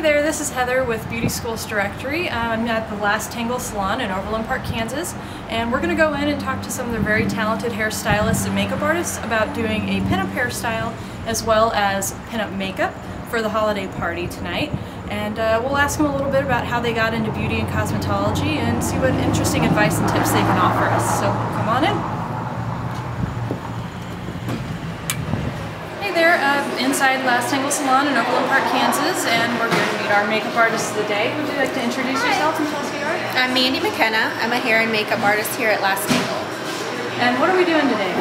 there, this is Heather with Beauty Schools Directory. I'm at the Last Tangle Salon in Overland Park, Kansas, and we're going to go in and talk to some of the very talented hairstylists and makeup artists about doing a pinup hairstyle as well as pinup makeup for the holiday party tonight. And we'll ask them a little bit about how they got into beauty and cosmetology and see what interesting advice and tips they can offer us. So come on in. There inside Last Tangle Salon in Overland Park, Kansas, and we're here to meet our makeup artist of the day. Would you like to introduce yourself and tell us who you are? I'm Mandy McKenna. I'm a hair and makeup artist here at Last Tangle. And what are we doing today?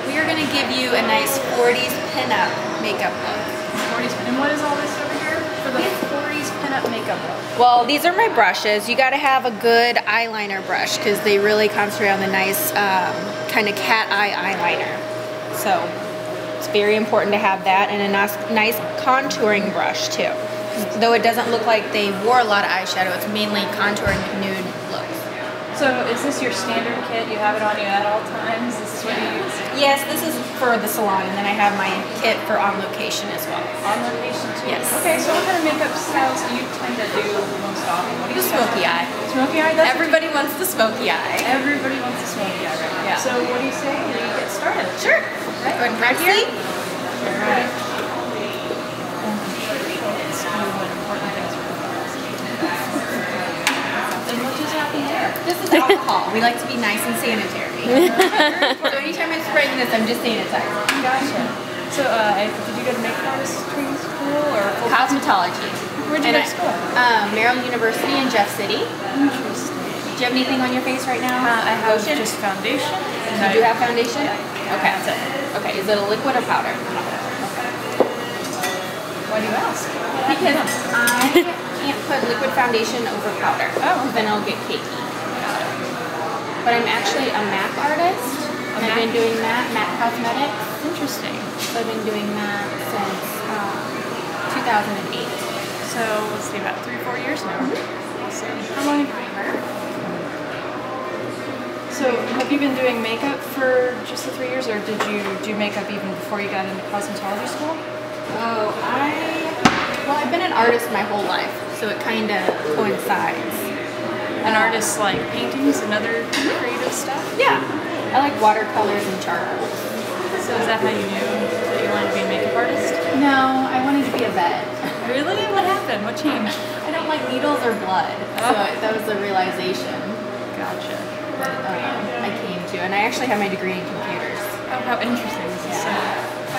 We are going to give you a nice 40s pinup makeup look. 40s, and what is all this over here for the 40s pinup makeup look? Well, these are my brushes. You got to have a good eyeliner brush because they really concentrate on the nice kind of cat eye eyeliner. So it's very important to have that, and a nice contouring brush too. Though it doesn't look like they wore a lot of eyeshadow, it's mainly contouring nude looks. So is this your standard kit? You have it on you at all times? This is what you use? Yes, this is for the salon, and then I have my kit for on location as well. On location too? Yes. Okay, so what kind of makeup styles do you tend to do most often? What do you smoky eye. Smoky eye? That's Everybody wants the smoky eye. Everybody wants the smoky eye right now. Yeah. So what do you say? We get started. Sure. Right, go ahead, right here. Alright. And what just happened there? This is alcohol. We like to be nice and sanitary. So anytime I'm spraying this, I'm just sanitizing. Gotcha. So did you go to makeup artist training school or cosmetology? Where'd you go to school? Maryland University in Jeff City. Interesting. Do you have anything on your face right now? I have just foundation. You do have foundation? Yeah. Okay. That's it. Okay, is it a liquid or powder? Why do you ask? Because I can't put liquid foundation over powder. Oh. Then it'll get cakey. But I'm actually a MAC artist. I've been doing MAC cosmetics. Interesting. So I've been doing that since 2008. So let's see, about 3 or 4 years now. Awesome. How long have you been here? So have you been doing makeup for just the 3 years, or did you do makeup even before you got into cosmetology school? Oh, well, I've been an artist my whole life, so it kind of coincides. An artist like paintings and other creative stuff? Yeah. I like watercolors and charcoals. So is that how you knew that you wanted to be a makeup artist? No, I wanted to be a vet. Really? What happened? What changed? I don't like needles or blood, so that was the realization. Gotcha. I came to, and I actually have my degree in computers. Oh, how interesting. This is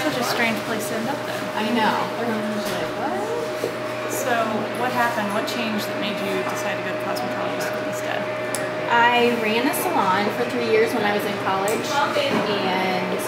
such a strange place to end up then. I know. Everyone's like, what? So what happened? What changed that made you decide to go to cosmetology school instead? I ran a salon for 3 years when I was in college, and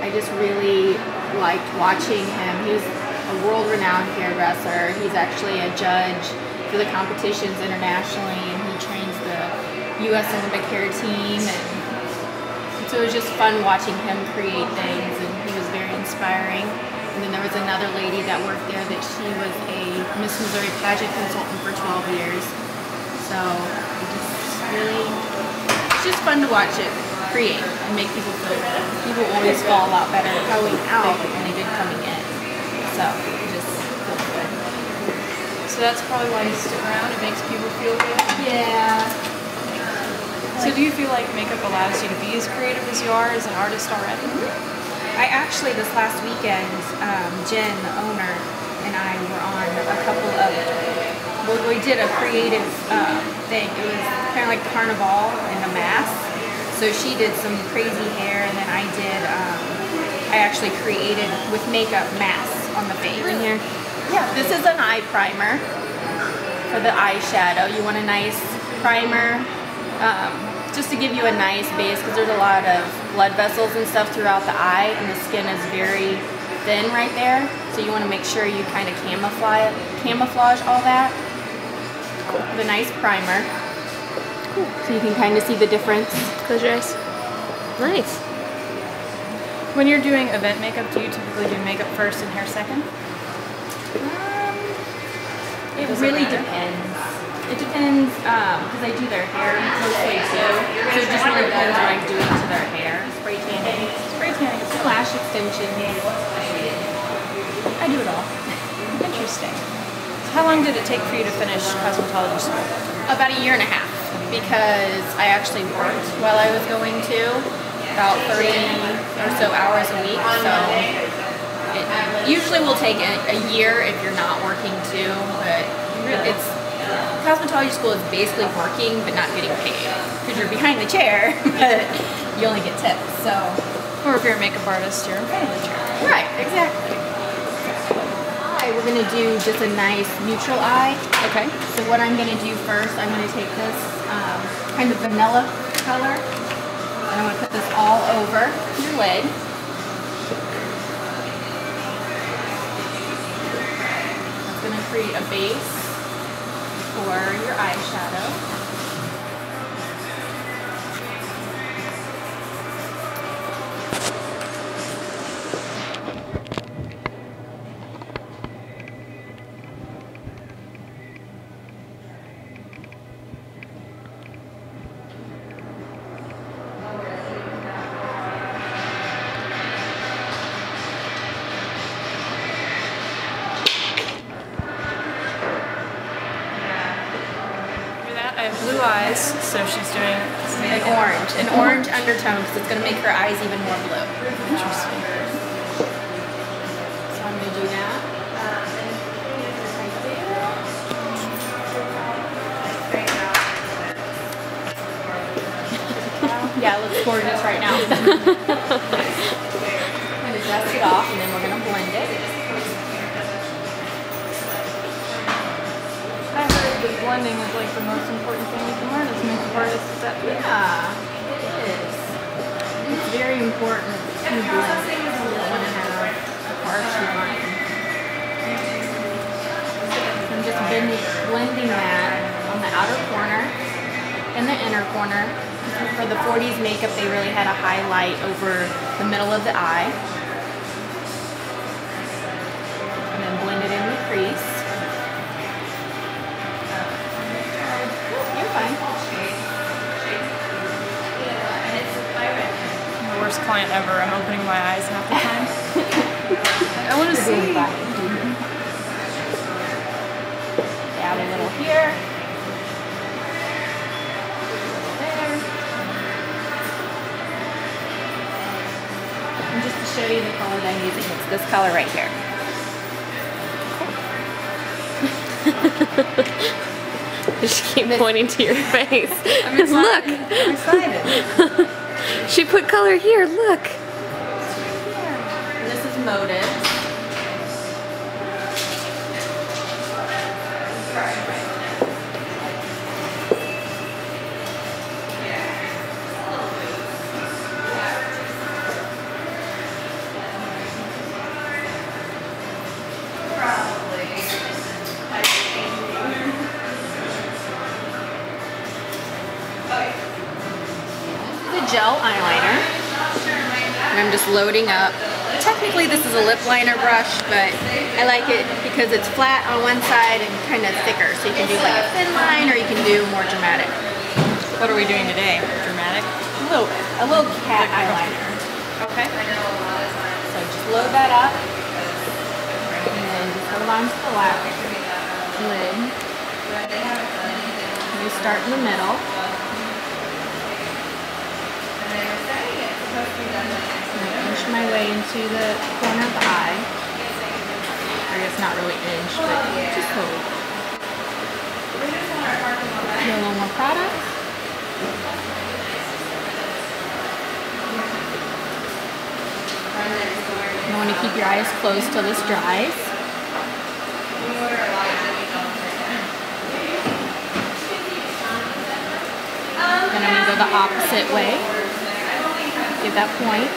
I just really liked watching him. He was a world-renowned hairdresser. He's actually a judge for the competitions internationally, and he trains the U.S. Olympic hair team, and so it was just fun watching him create things, and he was very inspiring. And then there was another lady that worked there that she was a Miss Missouri pageant consultant for 12 years. So it's just fun to watch it create and make people feel good. People always fall a lot better going out than they did coming in. So it just feels good. So that's probably why you stick around. It makes people feel good. Yeah. So do you feel like makeup allows you to be as creative as you are as an artist already? I actually, this last weekend, Jen, the owner, and I were on a couple of, we did a creative thing. It was kind of like carnival and a mask. So she did some crazy hair, and then I actually created with makeup masks on the face. Really? Here. Yeah, this is an eye primer for the eyeshadow. You want a nice primer. Just to give you a nice base, because there's a lot of blood vessels and stuff throughout the eye, and the skin is very thin right there, so you want to make sure you kind of camouflage all that. Cool. With a nice primer. Cool. So you can kind of see the difference. Close your eyes. Nice. When you're doing event makeup, do you typically do makeup first and hair second? It really depends. It depends, because I do their hair mostly too. So it just really depends what I'm doing to their hair. Spray tanning. Spray tanning. Lash extensions. I do it all. Interesting. Interesting. So how long did it take for you to finish cosmetology school? About a year and a half, because I actually worked while I was going to, about 30 or so hours a week, so it usually will take a year if you're not working too, but cosmetology school is basically working but not getting paid, because you're behind the chair, but you only get tips, so. Or if you're a makeup artist, you're in front of the chair. Right, exactly. We're going to do just a nice neutral eye. Okay. So what I'm going to do first, I'm going to take this kind of vanilla color, and I'm going to put this all over your lid. It's going to create a base for your eyeshadow. I have blue eyes, so she's doing an orange undertone, because it's going to make her eyes even more blue. Interesting. So I'm going to do that. Yeah, it looks gorgeous right now. I'm going to dust it off, and then we're going to blend it. Blending is like the most important thing you can learn as a makeup artist. Is that yeah, it is. It's very important to blend. You don't want to have a harsh line. So I'm just blending that on the outer corner and the inner corner. For the 40s makeup, they really had a highlight over the middle of the eye. And then blend it in the crease. Worst client ever. I'm opening my eyes half the time. I want to see. Add a little here. There. And just to show you the color that I'm using, it's this color right here. Just keep pointing to your face. I'm excited. Look. I'm excited. She put color here, look. And this is Motive. Gel eyeliner, and I'm just loading up. Technically this is a lip liner brush, but I like it because it's flat on one side and kind of thicker, so you can do like a thin line or you can do more dramatic. What are we doing today? Dramatic? A little cat eyeliner. Okay. So just load that up, and then just hold on to the lid. We start in the middle. Inch my way into the corner of the eye. I guess not really inch, but just hold. Do a little more product. You want to keep your eyes closed till this dries. Then I'm going to go the opposite way. Get that point.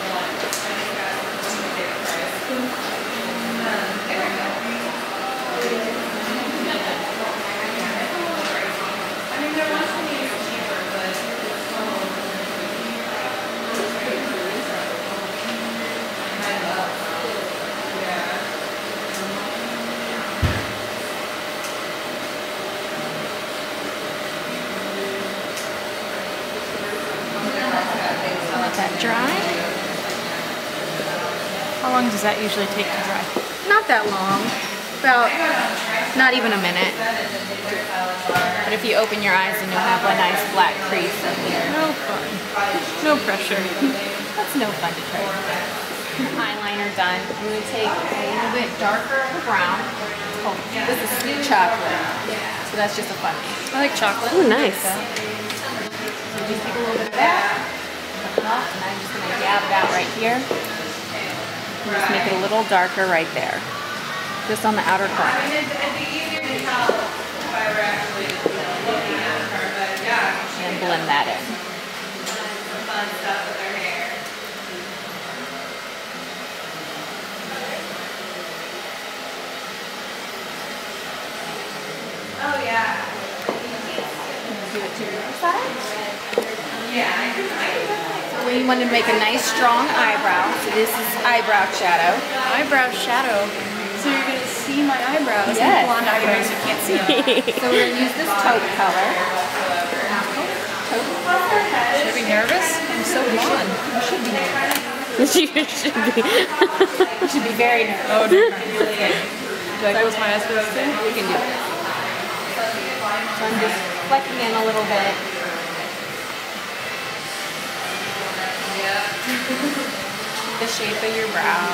Let that dry. How long does that usually take to dry? Not that long. About not even a minute. But if you open your eyes, then you'll have a nice black crease in here. No fun. No pressure. That's no fun to try. Eyeliner done. I'm going to take a little bit darker of a brown. It's called, this is sweet chocolate. So that's just a fun one. I like chocolate. Ooh, nice. So just take a little bit of that. And I'm just going to dab it out right here. And just make it a little darker right there. Just on the outer corner. And blend that in. Oh yeah. Do it to your other side. Yeah. So we wanted to make a nice strong eyebrow. So this is eyebrow shadow. Eyebrow shadow. So you're going to see my eyebrows. Yes. Blonde eyebrows, you can't see them. So we're going to use this taupe color. Taupe color. Should I be nervous? I'm so blonde. You should be nervous. You should be. You should be very nervous. Oh, no. Do I close my eyes for this too? You can do it. So I'm just flecking in a little bit. The shape of your brow.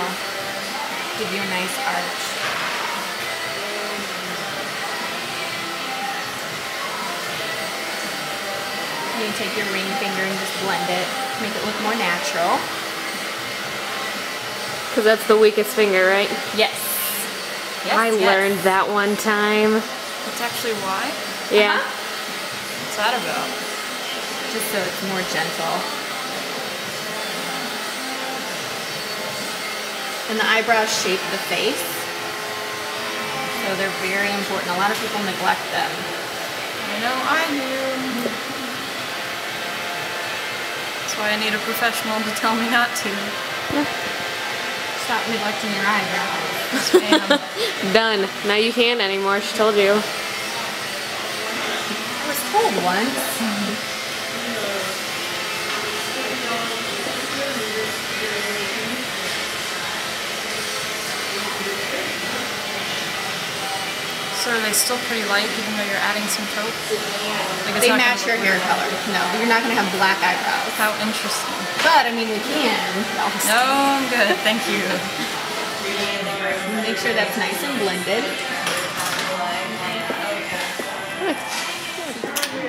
Give you a nice arch. You take your ring finger and just blend it. Make it look more natural. Because that's the weakest finger, right? Yes. I learned that one time. That's actually why? Yeah. What's that about? Just so it's more gentle. And the eyebrows shape the face. So they're very important. A lot of people neglect them. I know I do. That's why I need a professional to tell me not to. Stop neglecting your eyebrows. Spam. Done. Now you can't anymore. She told you. I was told once. So are they still pretty light even though you're adding some taupe? Like They match your hair color. No, you're not going to have black eyebrows. How interesting. But, I mean, we can. No, I'm good. Thank you. Make sure that's nice and blended.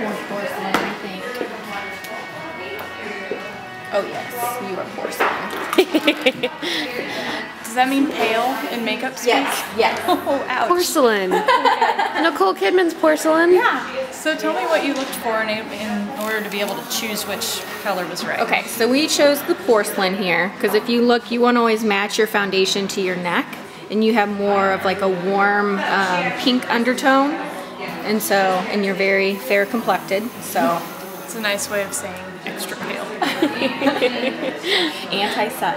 More porcelain, I think. Oh, yes. You are porcelain. Does that mean pale in makeup speak? Yes. Oh, ouch. Porcelain. Nicole Kidman's porcelain. Yeah. So tell me what you looked for in order to be able to choose which color was right. Okay, so we chose the porcelain here because if you look, you want to always match your foundation to your neck, and you have more of like a warm pink undertone, and you're very fair complected. So it's a nice way of saying extra pale. Anti-sun.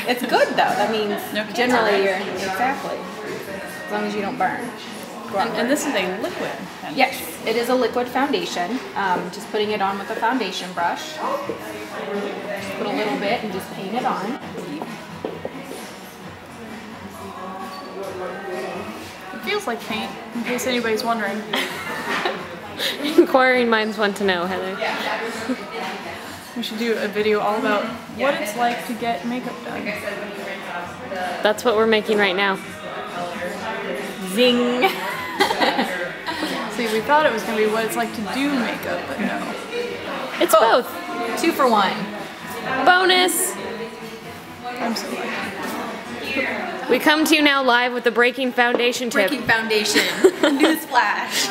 It's good though. That means No generally you're exactly as long as you don't burn. And this is a liquid. Yes, it is a liquid foundation. Just putting it on with a foundation brush. Just put a little bit and just paint it on. It feels like paint, in case anybody's wondering. Inquiring minds want to know, Heather. We should do a video all about what it's like to get makeup done. That's what we're making right now. Zing! See, we thought it was going to be what it's like to do makeup, but no. It's both. 2 for 1. Bonus. I'm so lucky. We come to you now live with the breaking foundation tip. Breaking foundation. Newsflash.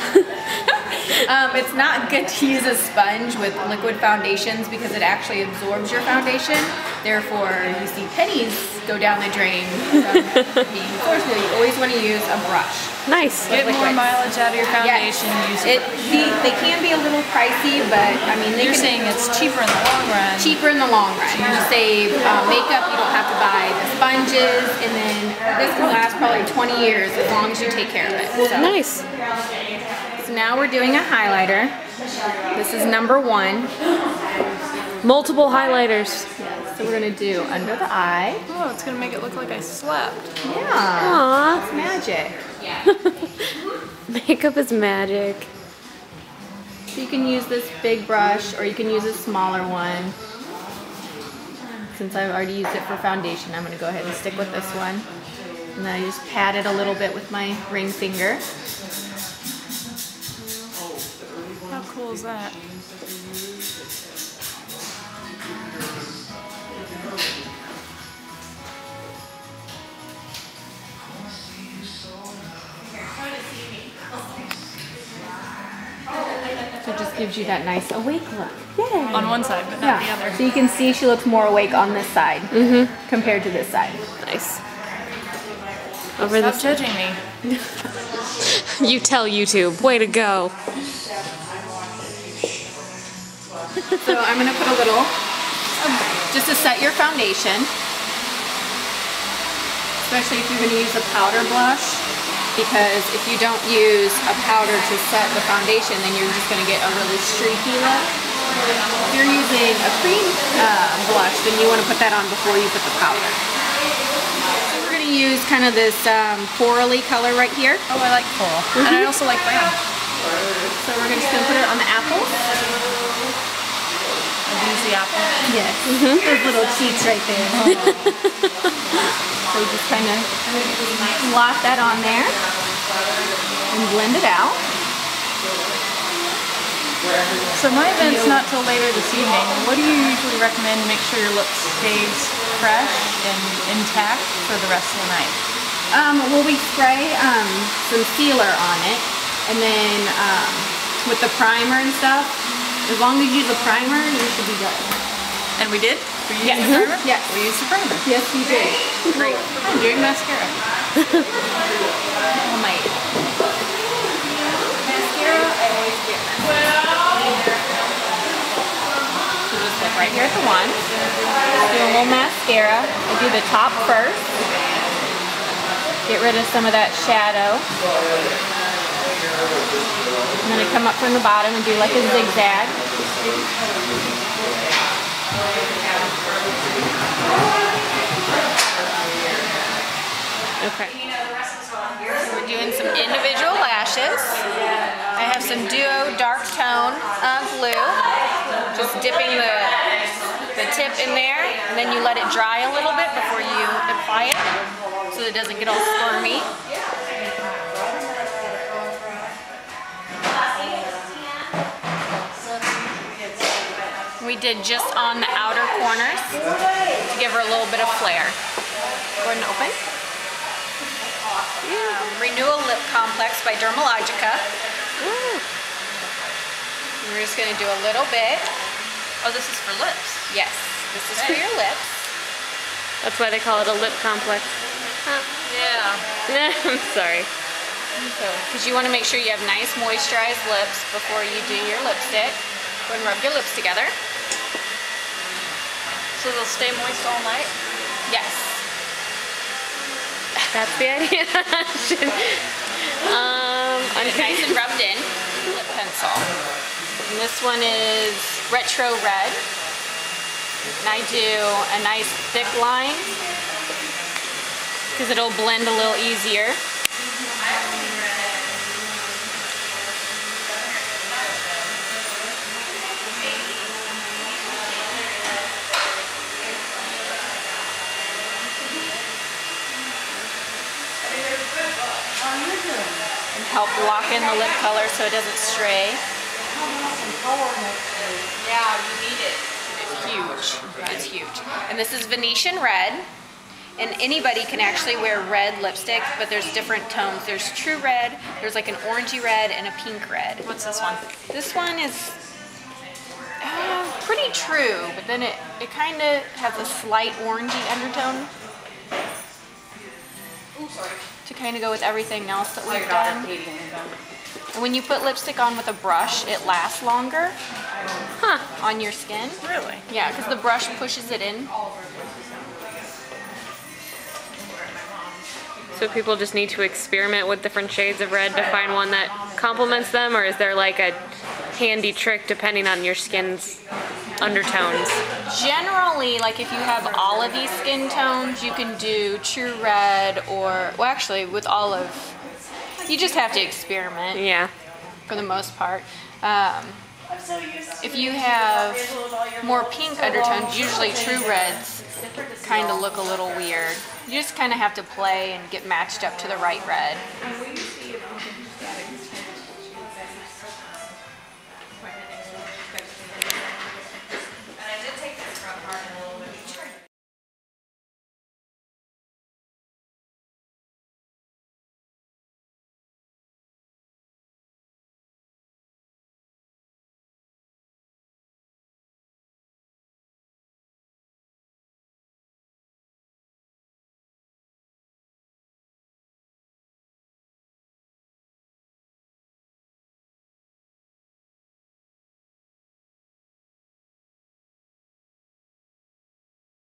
It's not good to use a sponge with liquid foundations because it actually absorbs your foundation. Therefore, you see pennies go down the drain from being forced. You always want to use a brush. Nice. Get more liquids. mileage out of your foundation. Yes. Use it. They can be a little pricey, but I mean, You're saying it's cheaper in the long run. cheaper in the long run. You save makeup, you don't have to buy the sponges, and then this can last probably 20 years as long as you take care of it. So. Nice. So now we're doing a highlighter. This is number 1. Multiple highlighters. Yes, so we're going to do under the eye. Oh, it's going to make it look like I slept. Yeah, Aww. it's magic. Makeup is magic. So you can use this big brush or you can use a smaller one. Since I've already used it for foundation, I'm going to go ahead and stick with this one. And then I just pat it a little bit with my ring finger. How cool is that? So it just gives you that nice awake look. Yay! On one side, but not the other. So you can see she looks more awake on this side compared to this side. Nice. Over Stop this. judging me. You tell YouTube. Way to go. So I'm going to put a little, just to set your foundation, especially if you're going to use a powder blush, because if you don't use a powder to set the foundation, then you're just going to get a really streaky look. If you're using a cream blush, then you want to put that on before you put the powder. So we're going to use kind of this corally color right here. Oh, I like coral. And I also like brown. So we're just going to put it on the apples. Use the apple. Yes, those little cheeks right there. So just kind of blot that on there and blend it out. So my event's not till later this evening. What do you usually recommend to make sure your look stays fresh and intact for the rest of the night? Well, we spray some sealer on it, and then with the primer and stuff, as long as you use a primer, you should be good. And we did? We used Yes. the primer? Yes. We used the primer. Yes, you did. Great. I'm doing mascara. Oh my. Mascara, I always get mascara. So just look right here at the one. Do a little mascara. I do the top first. Get rid of some of that shadow. I'm going to come up from the bottom and do like a zigzag. Okay. We're doing some individual lashes. I have some Duo Dark Tone glue. Just dipping the tip in there, and then you let it dry a little bit before you apply it, so it doesn't get all squirmy. We did just on the outer corners to give her a little bit of flair. Go ahead and open. Renewal Lip Complex by Dermalogica. We're just going to do a little bit. Oh, this is for lips. Yes, this is for your lips. That's why they call it a lip complex. Yeah. I'm sorry. Because you want to make sure you have nice moisturized lips before you do your lipstick. Go ahead and rub your lips together. So they'll stay moist all night? Yes. That's the idea. Get it nice and rubbed in. Lip pencil. And this one is Retro Red. And I do a nice thick line because it'll blend a little easier. And help lock in the lip color so it doesn't stray. Yeah, you need it. It's huge. It's huge. And this is Venetian Red. And anybody can actually wear red lipstick, but there's different tones. There's true red, there's like an orangey red, and a pink red. What's this one? This one is pretty true, but then it kind of has a slight orangey undertone to kind of go with everything else that we've done. And when you put lipstick on with a brush, it lasts longer on your skin. Really? Yeah, because the brush pushes it in. So people just need to experiment with different shades of red to find one that complements them, or is there like a handy trick depending on your skin's undertones? Generally, like if you have all of these skin tones, you can do true red or, well actually with olive, You just have to experiment. Yeah. For the most part. If you have more pink undertones, usually true reds kind of look a little weird. You just kind of have to play and get matched up to the right red.